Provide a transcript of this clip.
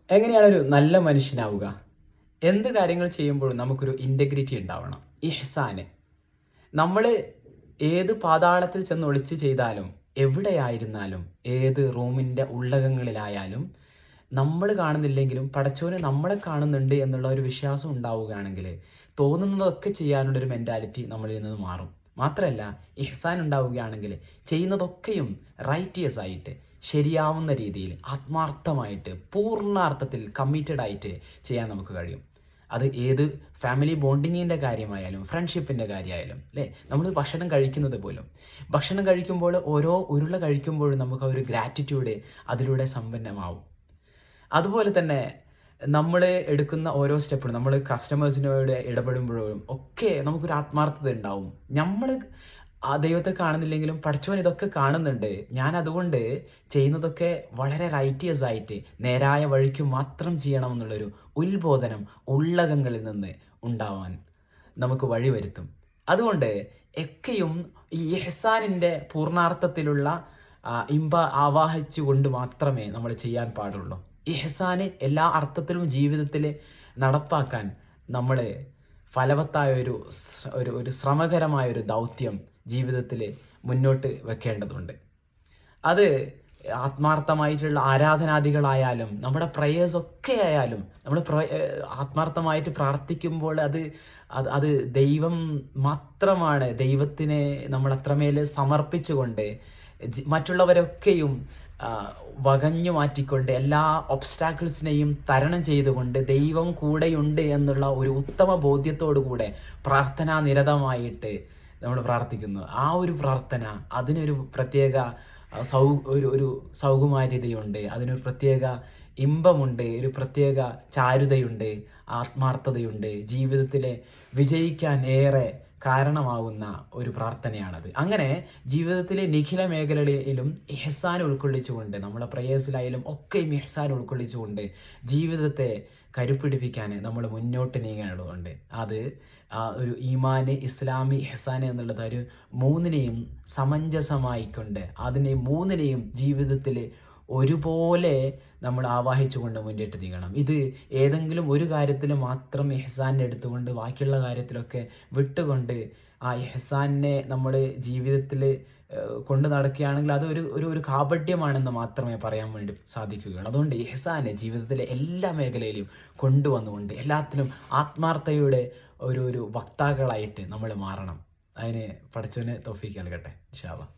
എങ്ങനെയാണ് ഒരു നല്ല മനുഷ്യനാവുക? എന്ത് കാര്യങ്ങൾ ചെയ്യുമ്പോഴും നമുക്കൊരു ഇൻറ്റഗ്രിറ്റി ഉണ്ടാവണം. ഇഹ്സാന്. നമ്മൾ ഏത് പാതാളത്തിൽ ചെന്ന് ഒളിച്ച് ചെയ്താലും, എവിടെയായിരുന്നാലും, ഏത് റൂമിൻ്റെ ഉള്ളകങ്ങളിലായാലും, നമ്മൾ കാണുന്നില്ലെങ്കിലും പടച്ചോന് നമ്മളെ കാണുന്നുണ്ട് എന്നുള്ള ഒരു വിശ്വാസം ഉണ്ടാവുകയാണെങ്കിൽ തോന്നുന്നതൊക്കെ ചെയ്യാനുള്ളൊരു മെൻറ്റാലിറ്റി നമ്മളിൽ നിന്ന് മാറും. മാത്രമല്ല, ഇഹ്സാൻ ഉണ്ടാവുകയാണെങ്കിൽ ചെയ്യുന്നതൊക്കെയും റൈറ്റിയസ് ആയിട്ട്, ശരിയാവുന്ന രീതിയിൽ, ആത്മാർത്ഥമായിട്ട്, പൂർണ്ണാർത്ഥത്തിൽ കമ്മിറ്റഡ് ആയിട്ട് ചെയ്യാൻ നമുക്ക് കഴിയും. അത് ഏത് ഫാമിലി ബോണ്ടിങ്ങിൻ്റെ കാര്യമായാലും ഫ്രണ്ട്ഷിപ്പിൻ്റെ കാര്യമായാലും അല്ലേ, നമ്മൾ ഭക്ഷണം കഴിക്കുന്നത് പോലും, ഭക്ഷണം കഴിക്കുമ്പോൾ ഓരോ ഉരുള കഴിക്കുമ്പോഴും നമുക്ക് ആ ഒരു ഗ്രാറ്റിറ്റ്യൂഡ് അതിലൂടെ സമ്പന്നമാവും. അതുപോലെ തന്നെ നമ്മൾ എടുക്കുന്ന ഓരോ സ്റ്റെപ്പിലും നമ്മൾ കസ്റ്റമേഴ്സിനോട് ഇടപെടുമ്പോഴും ഒക്കെ നമുക്കൊരു ആത്മാർത്ഥത ഉണ്ടാവും. നമ്മൾ ആ ദൈവത്തെ കാണുന്നില്ലെങ്കിലും പടച്ചവൻ ഇതൊക്കെ കാണുന്നുണ്ട്, ഞാൻ അതുകൊണ്ട് ചെയ്യുന്നതൊക്കെ വളരെ റൈറ്റിയസ് ആയിട്ട് നേരായ വഴിക്ക് മാത്രം ചെയ്യണമെന്നുള്ളൊരു ഉത്ബോധനം ഉള്ളകങ്ങളിൽ നിന്ന് ഉണ്ടാവാൻ നമുക്ക് വഴിവരുത്തും. അതുകൊണ്ട് എക്കെയും ഈ ഇഹ്സാനിൻ്റെ പൂർണ്ണാർത്ഥത്തിലുള്ള ഇമ്പ ആവാഹിച്ചുകൊണ്ട് മാത്രമേ നമ്മൾ ചെയ്യാൻ പാടുള്ളൂ. ഇഹ്സാന് എല്ലാ അർത്ഥത്തിലും ജീവിതത്തിൽ നടപ്പാക്കാൻ നമ്മൾ ഫലവത്തായ ഒരു ശ്രമകരമായൊരു ദൗത്യം ജീവിതത്തിൽ മുന്നോട്ട് വെക്കേണ്ടതുണ്ട്. അത് ആത്മാർത്ഥമായിട്ടുള്ള ആരാധനാദികളായാലും നമ്മുടെ പ്രയേഴ്സ് ഒക്കെ ആയാലും നമ്മൾ ആത്മാർത്ഥമായിട്ട് പ്രാർത്ഥിക്കുമ്പോൾ അത് അത് ദൈവം മാത്രമാണ്. ദൈവത്തിനെ നമ്മൾ അത്രമേൽ സമർപ്പിച്ചുകൊണ്ട് മറ്റുള്ളവരൊക്കെയും വകഞ്ഞു മാറ്റിക്കൊണ്ട് എല്ലാ ഒബ്സ്റ്റാക്കിൾസിനെയും തരണം ചെയ്തുകൊണ്ട് ദൈവം കൂടെയുണ്ട് എന്നുള്ള ഒരു ഉത്തമ ബോധ്യത്തോടു കൂടെ പ്രാർത്ഥനാ നിരതമായിട്ട് നമ്മൾ പ്രാർത്ഥിക്കുന്നു. ആ ഒരു പ്രാർത്ഥന അതിനൊരു പ്രത്യേക ഒരു സൗകുമാര്യതയുണ്ട്, അതിനൊരു പ്രത്യേക ഇമ്പമുണ്ട്, ഒരു പ്രത്യേക ചാരുതയുണ്ട്, ആത്മാർത്ഥതയുണ്ട്. ജീവിതത്തിലെ വിജയിക്കാൻ ഏറെ കാരണമാകുന്ന ഒരു പ്രാർത്ഥനയാണത്. അങ്ങനെ ജീവിതത്തിലെ നിഖില മേഖലയിലും ഇഹ്സാൻ ഉൾക്കൊള്ളിച്ചുകൊണ്ട്, നമ്മളെ പ്രയേഴ്സിലായാലും ഒക്കെയും ഇഹ്സാൻ ഉൾക്കൊള്ളിച്ചുകൊണ്ട് ജീവിതത്തെ കരുപ്പിടിപ്പിക്കാൻ നമ്മൾ മുന്നോട്ട് നീങ്ങേണ്ടതുണ്ട്. അത് ഒരു ഈമാന്, ഇസ്ലാമി, ഇഹ്സാൻ എന്നുള്ളത് ഒരു മൂന്നിനെയും സമഞ്ജസമായിക്കൊണ്ട് അതിനെ മൂന്നിനെയും ജീവിതത്തിൽ ഒരുപോലെ നമ്മൾ ആവാഹിച്ചുകൊണ്ട് മുന്നോട്ട് നീങ്ങണം. ഇത് ഏതെങ്കിലും ഒരു കാര്യത്തിൽ മാത്രം ഇഹ്സാനെ എടുത്തുകൊണ്ട് ബാക്കിയുള്ള കാര്യത്തിലൊക്കെ വിട്ടുകൊണ്ട് ആ ഇഹ്സാനെ നമ്മൾ ജീവിതത്തിൽ കൊണ്ട് നടക്കുകയാണെങ്കിൽ അത് ഒരു കാപട്യമാണെന്ന് മാത്രമേ പറയാൻ വേണ്ടി സാധിക്കുകയുള്ളൂ. അതുകൊണ്ട് ഇഹ്സാനെ ജീവിതത്തിലെ എല്ലാ മേഖലയിലും കൊണ്ടുവന്നുകൊണ്ട് എല്ലാത്തിലും ആത്മാർത്ഥതയുടെ ഒരു വക്താക്കളായിട്ട് നമ്മൾ മാറണം. അതിന് പടച്ചവനെ തൗഫീഖ് നൽകട്ടെ ഇൻഷാ അല്ലാഹ്.